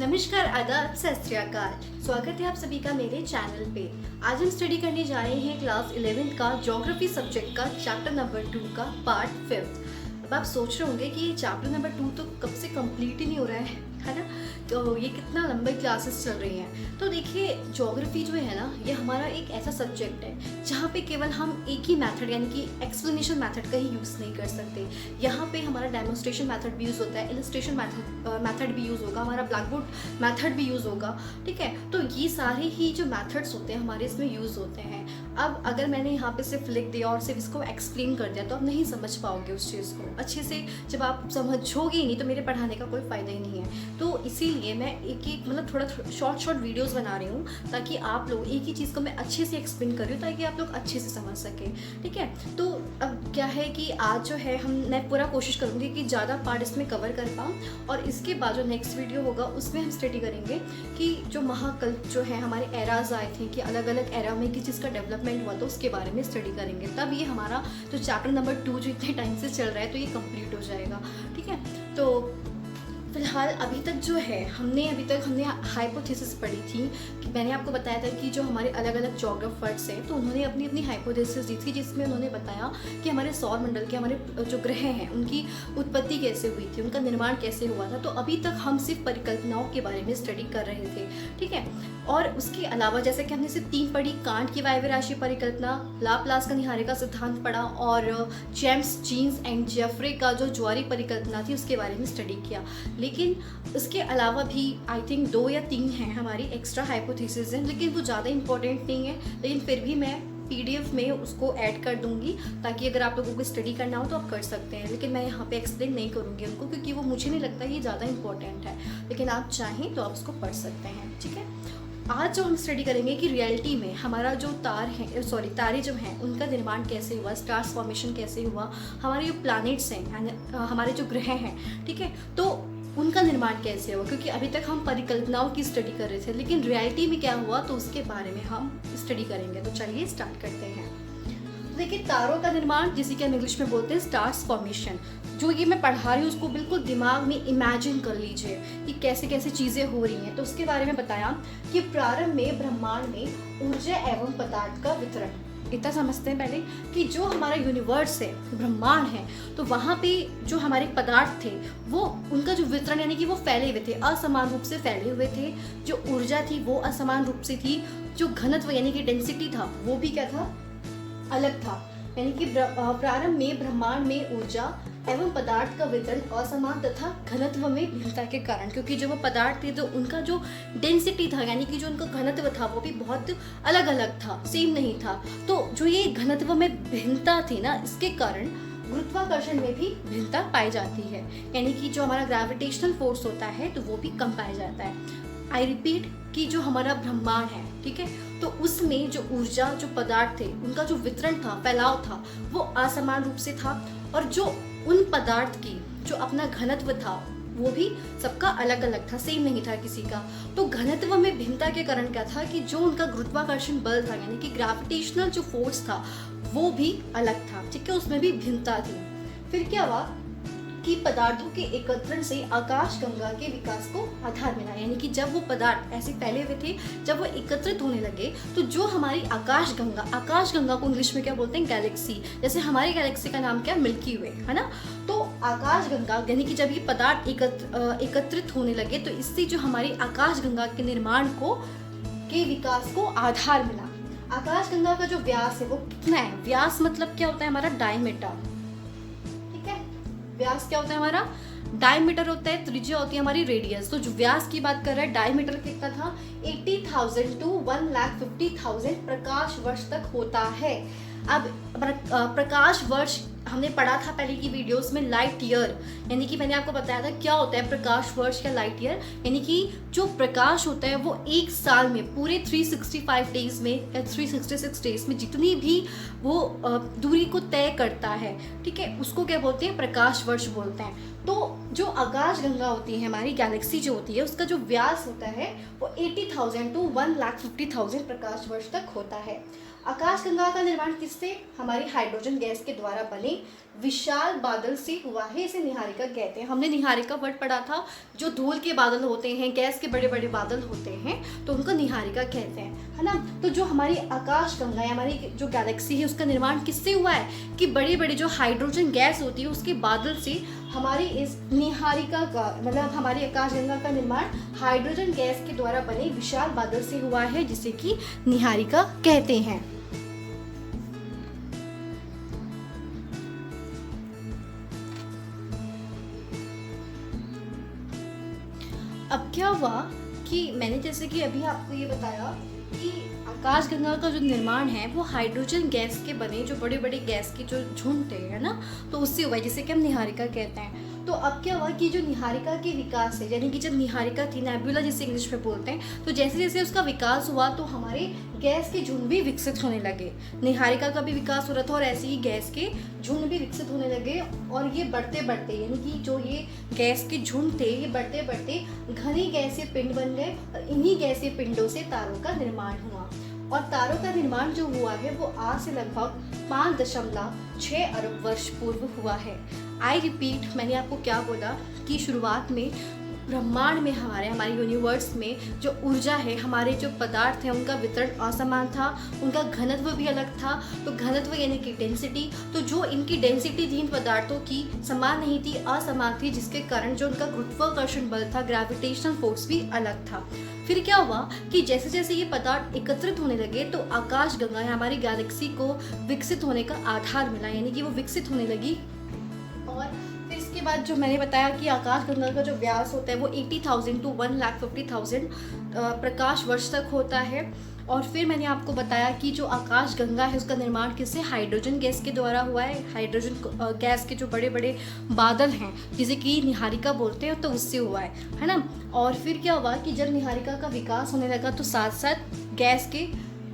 नमस्कार, आदाब, सत श्री अकाल। स्वागत है आप सभी का मेरे चैनल पे। आज हम स्टडी करने जा रहे हैं क्लास 11th का ज्योग्राफी सब्जेक्ट का चैप्टर नंबर 2 का पार्ट 5। अब आप सोच रहे होंगे कि ये चैप्टर नंबर 2 तो कब से कंप्लीट ही नहीं हो रहा है ना। तो ये कितना लंबी क्लासेस चल रही हैं। तो देखिए, ज्योग्राफी जो है ना, ये हमारा एक ऐसा सब्जेक्ट है जहाँ पे केवल हम एक ही मेथड यानी कि एक्सप्लेनेशन मेथड का ही यूज़ नहीं कर सकते। यहाँ पे हमारा डेमोन्स्ट्रेशन मेथड भी यूज़ होता है, इलस्ट्रेशन मेथड भी यूज़ होगा, हमारा ब्लैक बोर्ड मेथड भी यूज़ होगा। ठीक है, तो ये सारे ही जो मेथड्स होते हैं हमारे इसमें यूज़ होते हैं। अब अगर मैंने यहाँ पे सिर्फ लिख दिया और सिर्फ इसको एक्सप्लेन कर दिया तो आप नहीं समझ पाओगे उस चीज़ को अच्छे से। जब आप समझोगे ही नहीं तो मेरे पढ़ाने का कोई फ़ायदा ही नहीं है। तो इसीलिए मैं एक मतलब थोड़ा शॉर्ट वीडियोस बना रही हूँ ताकि आप लोग एक ही चीज़ को मैं अच्छे से एक्सप्लेन कर रही हूँ ताकि आप लोग अच्छे से समझ सकें। ठीक है, तो अब क्या है कि आज जो है मैं पूरा कोशिश करूँगी कि ज़्यादा पार्ट इसमें कवर कर पाऊँ, और इसके बाद जो नेक्स्ट वीडियो होगा उसमें हम स्टडी करेंगे कि जो महाकल्प जो है हमारे एराज आए थे कि अलग अलग एरा में किस चीज़ का डेवलपमेंट हुआ, तो उसके बारे में स्टडी करेंगे। तब ये हमारा जो चैप्टर नंबर 2 जो इतने टाइम से चल रहा है तो ये कंप्लीट हो जाएगा। ठीक है, तो फिलहाल अभी तक हमने हाइपोथेसिस पढ़ी थी कि मैंने आपको बताया था कि जो हमारे अलग अलग ज्योग्राफर्स हैं तो उन्होंने अपनी अपनी हाइपोथेसिस दी थी, जिसमें उन्होंने बताया कि हमारे सौर मंडल के हमारे जो ग्रह हैं उनकी उत्पत्ति कैसे हुई थी, उनका निर्माण कैसे हुआ था। तो अभी तक हम सिर्फ परिकल्पनाओं के बारे में स्टडी कर रहे थे। ठीक है, और उसके अलावा जैसे कि हमने सिर्फ 3 पढ़ी, कांट की वायव्य राशि परिकल्पना, लाप्लास का निहारे का सिद्धांत पढ़ा, और जेम्स जीन्स एंड जेफरे का जो ज्वारी परिकल्पना थी उसके बारे में स्टडी किया। लेकिन इसके अलावा भी आई थिंक 2 या 3 हैं हमारी एक्स्ट्रा हाइपोथेसिस हैं, लेकिन वो ज़्यादा इंपॉर्टेंट नहीं है। लेकिन फिर भी मैं PDF में उसको ऐड कर दूंगी ताकि अगर आप लोगों को स्टडी करना हो तो आप कर सकते हैं। लेकिन मैं यहाँ पे एक्सप्लेन नहीं करूँगी उनको क्योंकि वो मुझे नहीं लगता ये ज़्यादा इंपॉर्टेंट है, लेकिन आप चाहें तो आप उसको पढ़ सकते हैं। ठीक है, आज जो हम स्टडी करेंगे कि रियलिटी में हमारा जो तारे जो हैं उनका निर्माण कैसे हुआ, स्टार्स फॉर्मेशन कैसे हुआ, हमारे जो प्लैनेट्स हैं हमारे जो ग्रह हैं, ठीक है, तो उनका निर्माण कैसे हुआ। क्योंकि अभी तक हम परिकल्पनाओं की स्टडी कर रहे थे, लेकिन रियलिटी में क्या हुआ तो उसके बारे में हम स्टडी करेंगे। तो चलिए स्टार्ट करते हैं। तो देखिए, तारों का निर्माण जिसे कि हम इंग्लिश में बोलते हैं स्टार्स फॉर्मेशन, जो ये मैं पढ़ा रही हूँ उसको बिल्कुल दिमाग में इमेजिन कर लीजिए कि कैसे कैसे चीज़ें हो रही हैं। तो उसके बारे में बताया कि प्रारंभ में ब्रह्मांड में ऊर्जा एवं पदार्थ का वितरण। इतना समझते हैं पहले कि जो हमारा यूनिवर्स है, ब्रह्मांड है, तो वहाँ पे जो हमारे पदार्थ थे वो उनका जो वितरण यानी कि वो फैले हुए थे, असमान रूप से फैले हुए थे। जो ऊर्जा थी वो असमान रूप से थी, जो घनत्व यानी कि डेंसिटी था वो भी क्या था, अलग था। यानी कि प्रारंभ में ब्रह्मांड में ऊर्जा एवं पदार्थ का वितरण असमान तथा घनत्व में भिन्नता के कारण, क्योंकि जो वो पदार्थ थे तो उनका जो डेंसिटी था यानी कि जो उनका घनत्व था वो भी बहुत अलग अलग था, सेम नहीं था। तो जो ये घनत्व में भिन्नता थी ना, इसके कारण गुरुत्वाकर्षण में भी भिन्नता पाई जाती है। यानी कि जो हमारा ग्रेविटेशनल फोर्स होता है तो वो भी कम पाया जाता है। आई रिपीट कि जो हमारा ब्रह्मांड है, ठीक है, तो उसमें जो ऊर्जा, जो पदार्थ थे, उनका जो वितरण था, फैलाव था, वो असमान रूप से था। और जो उन पदार्थ की जो अपना घनत्व था वो भी सबका अलग अलग था, सेम नहीं था किसी का। तो घनत्व में भिन्नता के कारण क्या था कि जो उनका गुरुत्वाकर्षण बल था यानी कि ग्रेविटेशनल जो फोर्स था वो भी अलग था। ठीक है, उसमें भी भिन्नता थी। फिर क्या हुआ कि पदार्थों के एकत्रण से आकाशगंगा के विकास को आधार मिला। यानी कि जब वो पदार्थ ऐसे फैले हुए थे, जब वो एकत्रित होने लगे तो जो हमारी आकाशगंगा को इंग्लिश में क्या बोलते हैं, गैलेक्सी। जैसे हमारी गैलेक्सी का नाम क्या है, मिल्की वे, है ना। तो आकाशगंगा यानी कि जब ये पदार्थ एकत्रित होने लगे तो इससे जो हमारी आकाशगंगा के निर्माण के विकास को आधार मिला। आकाशगंगा का जो व्यास है वो कितना है, व्यास मतलब क्या होता है हमारा, डायमीटर। व्यास क्या होता है हमारा, डायमीटर होता है, त्रिज्या होती है हमारी रेडियस। तो जो व्यास की बात कर रहा है, डायमीटर कितना था, 80,000 to 1,50,000 प्रकाश वर्ष तक होता है। अब प्रकाश वर्ष हमने पढ़ा था पहले की वीडियोस में, लाइट ईयर, यानी कि मैंने आपको बताया था क्या होता है प्रकाश वर्ष या लाइट ईयर। यानी कि जो प्रकाश होता है वो एक साल में पूरे 365 डेज में या 366 डेज में जितनी भी वो दूरी को तय करता है, ठीक है, उसको क्या बोलते हैं, प्रकाश वर्ष बोलते हैं। तो जो आकाशगंगा होती है, हमारी गैलेक्सी जो होती है, उसका जो व्यास होता है वो 80,000 to 1,50,000 प्रकाश वर्ष तक होता है। आकाशगंगा का निर्माण किससे? हमारी हाइड्रोजन गैस के द्वारा बने विशाल बादल से हुआ है, इसे निहारिका कहते हैं। हमने निहारिका वर्ड पढ़ा था, जो धूल के बादल होते हैं, गैस के बड़े बड़े बादल होते हैं, तो उनको निहारिका कहते हैं, है ना। तो जो हमारी आकाशगंगा है, हमारी जो गैलेक्सी है, उसका निर्माण किससे हुआ है कि बड़ी बड़ी जो हाइड्रोजन गैस होती है उसके बादल से हमारी इस निहारिका का, मतलब हमारी आकाशगंगा का निर्माण हाइड्रोजन गैस के द्वारा बने विशाल बादल से हुआ है, जिसे कि निहारिका कहते हैं। अब क्या हुआ कि मैंने जैसे कि अभी आपको ये बताया कि आकाशगंगा का जो निर्माण है वो हाइड्रोजन गैस के बने जो बड़े बड़े गैस के जो झुंड थे, है ना, तो उससे हुआ है, जिसे कि हम निहारिका कहते हैं। तो अब क्या हुआ कि जो निहारिका के विकास है, यानी कि जब निहारिका थी, नेबुला जिसे इंग्लिश में बोलते हैं, तो जैसे जैसे उसका विकास हुआ तो हमारे गैस के झुंड भी विकसित होने लगे। निहारिका का भी विकास हो रहा था और ऐसे ही गैस के झुंड भी विकसित होने लगे, और ये बढ़ते बढ़ते, यानी कि जो ये गैस के झुंड थे, ये बढ़ते बढ़ते घने गैसीय पिंड बन गए, और इन्हीं गैसीय पिंडों से तारों का निर्माण हुआ। और तारों का निर्माण जो हुआ है वो आज से लगभग 5.6 अरब वर्ष पूर्व हुआ है। आई रिपीट, मैंने आपको क्या बोला कि शुरुआत में ब्रह्मांड में हमारे यूनिवर्स में जो ऊर्जा है, हमारे जो पदार्थ हैं, उनका वितरण असमान था, उनका घनत्व भी अलग था। तो घनत्व यानी कि डेंसिटी, तो जो इनकी डेंसिटी थी इन पदार्थों की समान नहीं थी, असमान थी, जिसके कारण जो उनका गुरुत्वाकर्षण बल था, ग्रेविटेशनल फोर्स भी अलग था। फिर क्या हुआ कि जैसे जैसे ये पदार्थ एकत्रित होने लगे तो आकाशगंगा हमारी गैलेक्सी को विकसित होने का आधार मिला, यानी कि वो विकसित होने लगी। और फिर इसके बाद जो मैंने बताया कि आकाशगंगा का जो व्यास होता है वो 80,000 to 1,50,000 प्रकाश वर्ष तक होता है। और फिर मैंने आपको बताया कि जो आकाशगंगा है उसका निर्माण किससे? हाइड्रोजन गैस के द्वारा हुआ है। हाइड्रोजन गैस के जो बड़े बड़े बादल हैं, जिसे कि निहारिका बोलते हैं, तो उससे हुआ है ना। और फिर क्या हुआ कि जब निहारिका का विकास होने लगा तो साथ साथ गैस के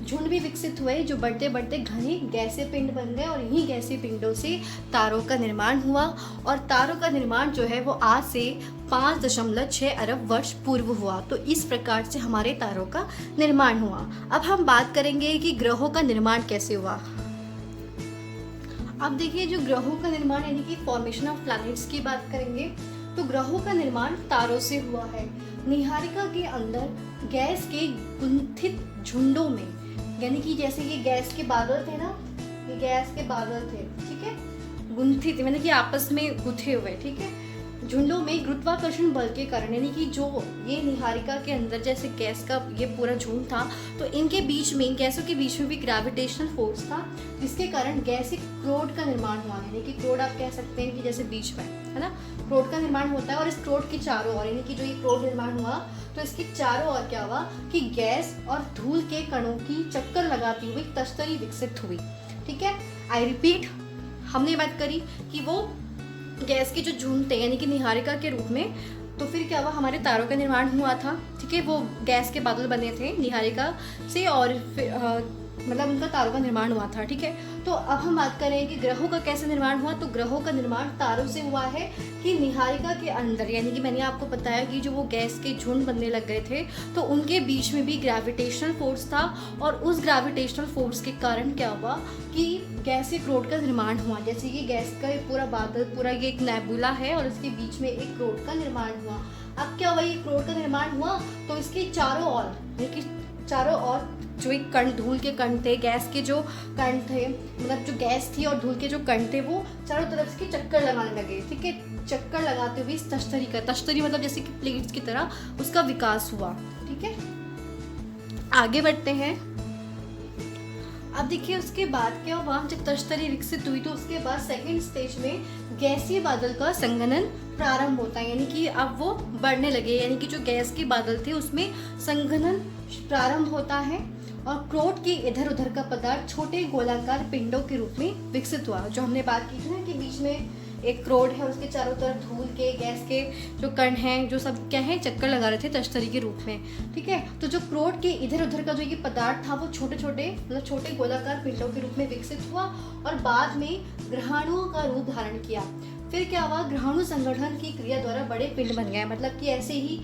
झुंड भी विकसित हुए, जो बढ़ते बढ़ते घने गैसीय पिंड बन गए, और इन्हीं गैसीय पिंडों से तारों का निर्माण हुआ। और तारों का निर्माण जो है वो आज से 5.6 अरब वर्ष पूर्व हुआ। तो इस प्रकार से हमारे तारों का निर्माण हुआ। अब हम बात करेंगे कि ग्रहों का निर्माण कैसे हुआ। अब देखिए, जो ग्रहों का निर्माण यानी कि फॉर्मेशन ऑफ प्लैनेट्स की बात करेंगे, तो ग्रहों का निर्माण तारों से हुआ है। निहारिका के अंदर गैस के गुंथित झुंडों में, यानी कि जैसे ये गैस के बादल थे ना, ये गैस के बादल थे, ठीक है, गुंथित यानी कि आपस में गुथे हुए, ठीक है, झुंडों में गुरुत्वाकर्षण बल के कारण, यानी कि जो ये निहारिका के अंदर जैसे गैस का ये पूरा झुंड था, तो इनके बीच में, गैसों के बीच में भी ग्रेविटेशनल फोर्स था, जिसके कारण गैसीय क्रोड का निर्माण हुआ। यानी कि क्रोड आप कह सकते हैं कि जैसे बीच में, है ना, क्रोड का निर्माण होता है। और इस क्रोड के चारों ओर, यानी कि जो ये क्रोड निर्माण हुआ तो इसके चारों ओर क्या हुआ कि गैस और धूल के कणों की चक्कर लगाती हुई तश्तरी विकसित हुई, ठीक है। आई रिपीट, हमने बात करी कि वो गैस के जो झुंड थे यानी कि निहारिका के रूप में, तो फिर क्या हुआ, हमारे तारों का निर्माण हुआ था, ठीक है, वो गैस के बादल बने थे निहारिका से, और फिर मतलब उनका तारों का निर्माण हुआ था, ठीक है। तो अब हम बात करें कि ग्रहों का कैसे निर्माण हुआ। तो ग्रहों का निर्माण तारों से हुआ है कि निहारिका के अंदर, यानी कि मैंने आपको बताया कि जो वो गैस के झुंड बनने लग गए थे, तो उनके बीच में भी ग्रेविटेशनल फोर्स था, और उस ग्रेविटेशनल फोर्स के कारण क्या हुआ कि गैसीय क्रोड का निर्माण हुआ। जैसे ये गैस का पूरा बादल, पूरा ये एक नेबुला है, और इसके बीच में एक क्रोड का निर्माण हुआ। अब क्या हुआ, ये क्रोड का निर्माण हुआ तो इसके चारों ओर, यानी कि चारों ओर जो एक कण, धूल के कण थे, गैस के जो कण थे, मतलब जो गैस थी और धूल के जो कण थे, वो चारों तरफ से चक्कर लगाने लगे, ठीक है। चक्कर लगाते हुए इस तश्तरी मतलब जैसे कि प्लेट्स की तरह उसका विकास हुआ, ठीक है। आगे बढ़ते हैं। अब देखिए उसके बाद क्या हुआ, जब तश्तरी विकसित हुई तो उसके बाद सेकेंड स्टेज में गैसीय बादल का संघनन प्रारंभ होता है, यानी कि अब वो बढ़ने लगे, यानी कि जो गैस के बादल थे उसमें संघनन प्रारंभ होता है, और क्रोड के इधर उधर का पदार्थ छोटे गोलाकार पिंडों के रूप में विकसित हुआ। जो हमने बात की थी ना कि बीच में एक क्रोड है, उसके चारों तरफ धूल के, गैस के जो कण हैं, जो सब क्या है, चक्कर लगा रहे थे तश्तरी के रूप में, ठीक है। तो जो क्रोड के इधर उधर का जो ये पदार्थ था वो छोटे छोटे मतलब छोटे गोलाकार पिंडों के रूप में विकसित हुआ, और बाद में ग्रहाणुओं का रूप धारण किया। फिर क्या हुआ, ग्रहाणु संगठन की क्रिया द्वारा बड़े पिंड बन गए, मतलब कि ऐसे ही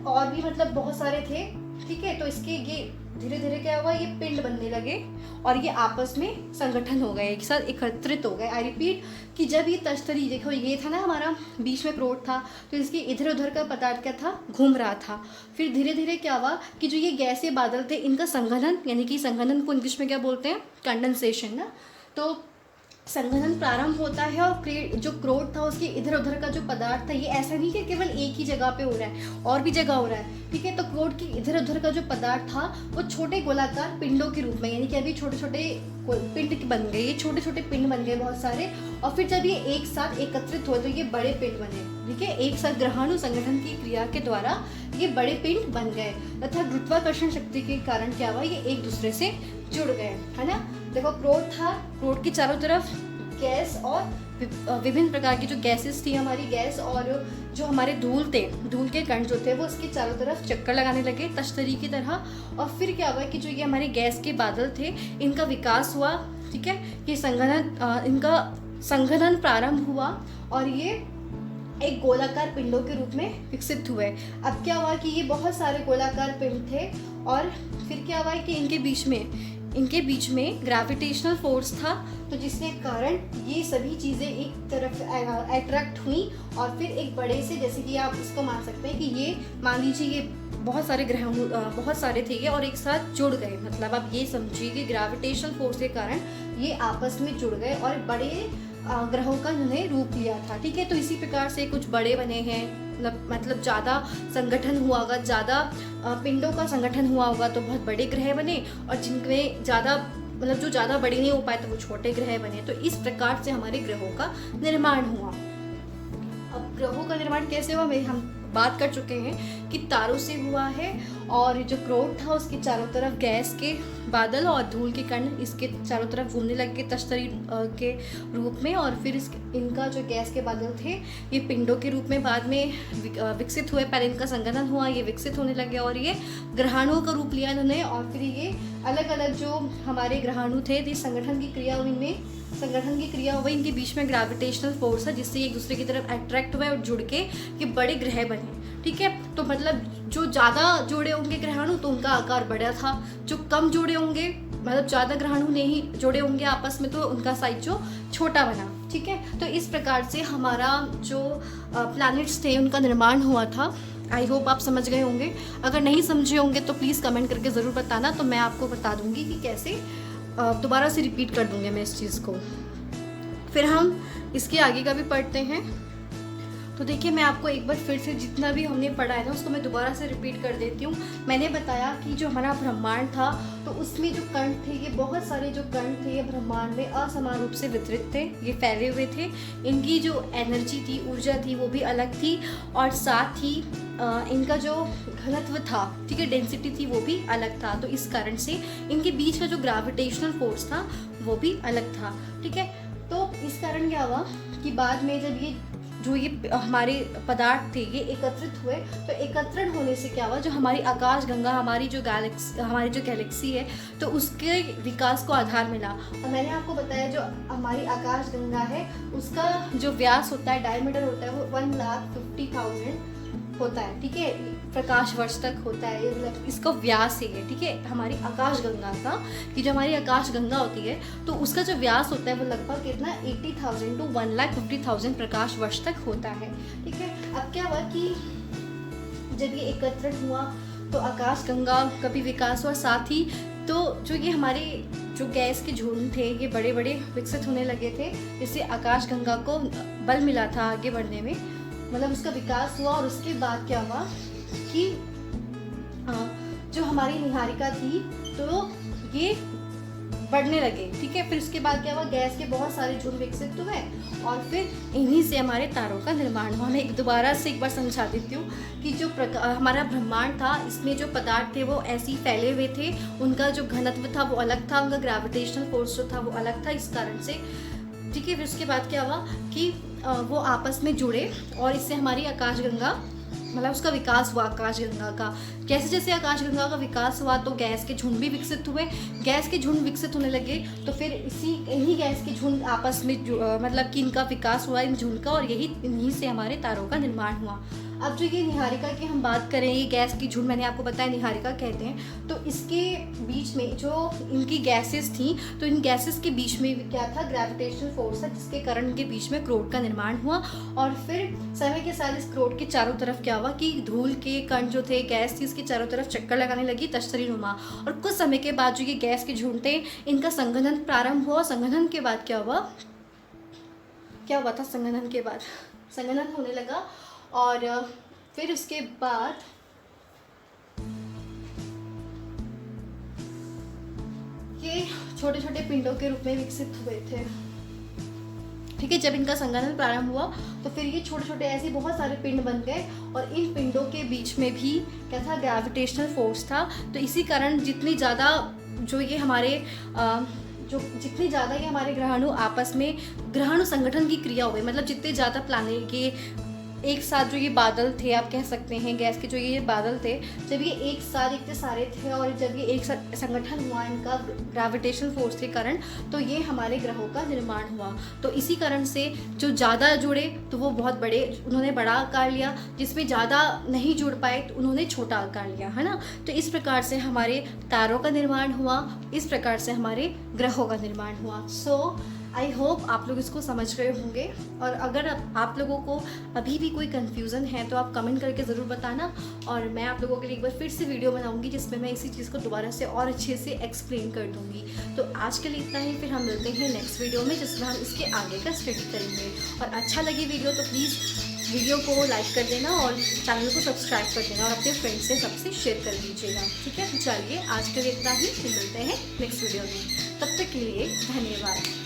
और भी मतलब बहुत सारे थे, ठीक है। तो इसके ये धीरे धीरे क्या हुआ, ये पिंड बनने लगे और ये आपस में संगठन हो गए, एक साथ एकत्रित हो गए। आई रिपीट कि जब ये तश्तरी, देखो ये था ना हमारा बीच में क्रोट था, तो इसके इधर उधर का पदार्थ क्या था, घूम रहा था। फिर धीरे धीरे क्या हुआ कि जो ये गैसीय बादल थे इनका संघनन, यानी कि संघनन को इंग्लिश में क्या बोलते हैं, कंडेंसेशन ना, तो संघनन प्रारंभ होता है और जो क्रोट था उसके इधर उधर का जो पदार्थ था, ये ऐसा नहीं कि केवल एक ही जगह पे हो रहा है, और भी जगह हो रहा है, ठीक है। तो क्रोट की इधर उधर का जो पदार्थ था वो छोटे गोलाकार पिंडों के रूप में, यानी कि अभी छोटे छोटे पिंड बन गए, ये छोटे छोटे पिंड बन गए बहुत सारे, और फिर जब ये एक साथ एकत्रित हुए तो ये बड़े पिंड बने, ठीक है। एक साथ ग्रहाणु संगठन की क्रिया के द्वारा ये बड़े पिंड बन गए तथा गुरुत्वाकर्षण शक्ति के कारण क्या हुआ, ये एक दूसरे से जुड़ गए, है ना। देखो क्रोट था, क्रोट के चारों तरफ गैस और विभिन्न प्रकार की जो गैसेस थी, हमारी गैस और जो हमारे धूल थे, धूल के कण जो थे वो उसके चारों तरफ चक्कर लगाने लगे तश्तरी की तरह। और फिर क्या हुआ कि जो ये हमारे गैस के बादल थे इनका विकास हुआ, ठीक है। ये संघनन, इनका संघनन प्रारंभ हुआ और ये एक गोलाकार पिंडों के रूप में विकसित हुए। अब क्या हुआ कि ये बहुत सारे गोलाकार पिंड थे और फिर क्या हुआ कि इनके बीच में ग्रेविटेशनल फोर्स था, तो जिसके कारण ये सभी चीज़ें एक तरफ अट्रैक्ट हुई और फिर एक बड़े से, जैसे कि आप इसको मान सकते हैं कि ये मान लीजिए ये बहुत सारे ग्रह बहुत सारे थे ये और एक साथ जुड़ गए, मतलब आप ये समझिए कि ग्रेविटेशनल फोर्स के कारण ये आपस में जुड़ गए और बड़े ग्रहों का इन्होंने रूप लिया था, ठीक है। तो इसी प्रकार से कुछ बड़े बने हैं, मतलब ज़्यादा संगठन हुआ होगा, ज़्यादा पिंडों का संगठन हुआ होगा तो बहुत बड़े ग्रह बने, और जिनमें ज़्यादा मतलब जो ज़्यादा बड़े नहीं हो पाए तो वो छोटे ग्रह बने। तो इस प्रकार से हमारे ग्रहों का निर्माण हुआ। अब ग्रहों का निर्माण कैसे हुआ, हम बात कर चुके हैं कि तारों से हुआ है, और जो क्रोट था उसके चारों तरफ गैस के बादल और धूल के कण इसके चारों तरफ घूमने लगे तश्तरी के रूप में, और फिर इनका जो गैस के बादल थे ये पिंडों के रूप में बाद में विकसित हुए। पहले इनका संघनन हुआ, ये विकसित होने लगे और ये ग्रहाणुओं का रूप लिया इन्होंने, और फिर ये अलग अलग जो हमारे ग्रहाणु थे ये संगठन की क्रिया हुई, इनके बीच में ग्रेविटेशनल फोर्स है जिससे एक दूसरे की तरफ अट्रैक्ट हुए और जुड़ के ये बड़े ग्रह बने, ठीक है। तो मतलब जो ज़्यादा जोड़े होंगे ग्रहाणु तो उनका आकार बड़ा था, जो कम जोड़े होंगे मतलब ज़्यादा ग्रहाणु नहीं जोड़े होंगे आपस में तो उनका साइज जो छोटा बना, ठीक है। तो इस प्रकार से हमारा जो प्लैनेट्स थे उनका निर्माण हुआ था। आई होप आप समझ गए होंगे, अगर नहीं समझे होंगे तो प्लीज़ कमेंट करके ज़रूर बताना, तो मैं आपको बता दूंगी कि कैसे दोबारा से रिपीट कर दूंगी मैं इस चीज़ को। फिर हम इसके आगे का भी पढ़ते हैं। तो देखिए मैं आपको एक बार फिर से जितना भी हमने पढ़ा है ना उसको मैं दोबारा से रिपीट कर देती हूँ। मैंने बताया कि जो हमारा ब्रह्मांड था तो उसमें जो कण थे, ये बहुत सारे जो कण थे ये ब्रह्मांड में असमान रूप से वितरित थे, ये फैले हुए थे। इनकी जो एनर्जी थी, ऊर्जा थी, वो भी अलग थी, और साथ ही इनका जो घनत्व था, ठीक है, डेंसिटी थी, वो भी अलग था। तो इस कारण से इनके बीच का जो ग्रेविटेशनल फोर्स था वो भी अलग था, ठीक है। तो इस कारण क्या हुआ कि बाद में जब ये हमारे पदार्थ थे ये एकत्रित हुए, तो एकत्रण होने से क्या हुआ, जो हमारी आकाश गंगा, हमारी जो गैलेक्सी है, तो उसके विकास को आधार मिला। और मैंने आपको बताया जो हमारी आकाश गंगा है उसका जो व्यास होता है, डायमीटर होता है, वो 1,50,000 होता है, ठीक है, प्रकाश वर्ष तक होता है, मतलब इसका व्यास है, ठीक है, हमारी आकाश गंगा का। कि जो हमारी आकाश गंगा होती है तो उसका जो व्यास होता है वो लगभग कितना 80,000 to 1,50,000 प्रकाश वर्ष तक होता है, ठीक है। अब क्या हुआ कि जब ये एकत्रित हुआ तो आकाश गंगा का भी विकास हुआ, साथ ही तो जो ये हमारे जो गैस के झुंड थे ये बड़े बड़े विकसित होने लगे थे, इससे आकाश गंगा को बल मिला था आगे बढ़ने में, मतलब उसका विकास हुआ। और उसके बाद क्या हुआ कि जो हमारी निहारिका थी तो ये बढ़ने लगे, ठीक है। फिर उसके बाद क्या हुआ, गैस के बहुत सारे झुंड विकसित हुए और फिर इन्हीं से हमारे तारों का निर्माण हुआ। मैं दोबारा से एक बार समझा देती हूँ कि जो हमारा ब्रह्मांड था इसमें जो पदार्थ थे वो ऐसे ही फैले हुए थे, उनका जो घनत्व था वो अलग था, उनका ग्रेविटेशनल फोर्स जो था वो अलग था, इस कारण से, ठीक है। फिर उसके बाद क्या हुआ कि वो आपस में जुड़े और इससे हमारी आकाशगंगा, मतलब उसका विकास हुआ आकाशगंगा का। जैसे जैसे आकाशगंगा का विकास हुआ तो गैस के झुंड भी विकसित हुए, गैस के झुंड विकसित होने लगे तो फिर इन्हीं गैस के झुंड आपस में मतलब कि इनका विकास हुआ इन झुंड का, और इन्हीं से हमारे तारों का निर्माण हुआ। अब जो ये निहारिका की हम बात करें, ये गैस की झुंड मैंने आपको बताया निहारिका कहते हैं, तो इसके बीच में जो इनकी गैसेस थी, तो इन गैसेस के बीच में क्या था, ग्रेविटेशनल फोर्स था, जिसके कारण इनके बीच में क्रोट का निर्माण हुआ। और फिर समय के साथ इस क्रोट के चारों तरफ क्या हुआ कि धूल के कण जो थे, गैस थी, इसके चारों तरफ चक्कर लगाने लगी तश्तरी नुमा। और कुछ समय के बाद जो ये गैस की झुंड थे, इनका संघनन प्रारंभ हुआ। संघनन के बाद क्या हुआ था, संघनन के बाद संघनन होने लगा और फिर उसके बाद ये छोटे छोटे पिंडों के रूप में विकसित हुए थे। ठीक है, जब इनका संघनन प्रारंभ हुआ तो फिर ये छोटे छोटे ऐसे बहुत सारे पिंड बन गए और इन पिंडों के बीच में भी क्या था, ग्रेविटेशनल फोर्स था। तो इसी कारण जितनी ज़्यादा ये हमारे ग्रहाणु आपस में ग्रहाणु संगठन की क्रिया हो गई, मतलब जितने ज़्यादा प्लानिट ये एक साथ जो ये बादल थे, आप कह सकते हैं गैस के जो ये बादल थे, जब ये एक साथ इतने सारे थे और जब ये एक साथ संगठन हुआ इनका ग्रेविटेशनल फोर्स के कारण, तो ये हमारे ग्रहों का निर्माण हुआ। तो इसी कारण से जो ज़्यादा जुड़े तो वो बहुत बड़े, उन्होंने बड़ा आकार लिया, जिसमें ज़्यादा नहीं जुड़ पाए तो उन्होंने छोटा आकार लिया, है ना। तो इस प्रकार से हमारे तारों का निर्माण हुआ, इस प्रकार से हमारे ग्रहों का निर्माण हुआ। सो आई होप आप लोग इसको समझ गए होंगे। और अगर आप लोगों को अभी भी कोई कन्फ्यूज़न है तो आप कमेंट करके ज़रूर बताना, और मैं आप लोगों के लिए एक बार फिर से वीडियो बनाऊंगी जिसमें मैं इसी चीज़ को दोबारा से और अच्छे से एक्सप्लेन कर दूंगी। तो आज के लिए इतना ही, फिर हम मिलते हैं नेक्स्ट वीडियो में जिसमें हम इसके आगे का स्टडी करेंगे। और अच्छा लगे वीडियो तो प्लीज़ वीडियो को लाइक कर देना और चैनल को सब्सक्राइब कर देना और अपने फ्रेंड्स से सबसे शेयर कर दीजिएगा। ठीक है, तो चलिए आज के लिए इतना ही, फिर मिलते हैं नेक्स्ट वीडियो में। तब तक के लिए धन्यवाद।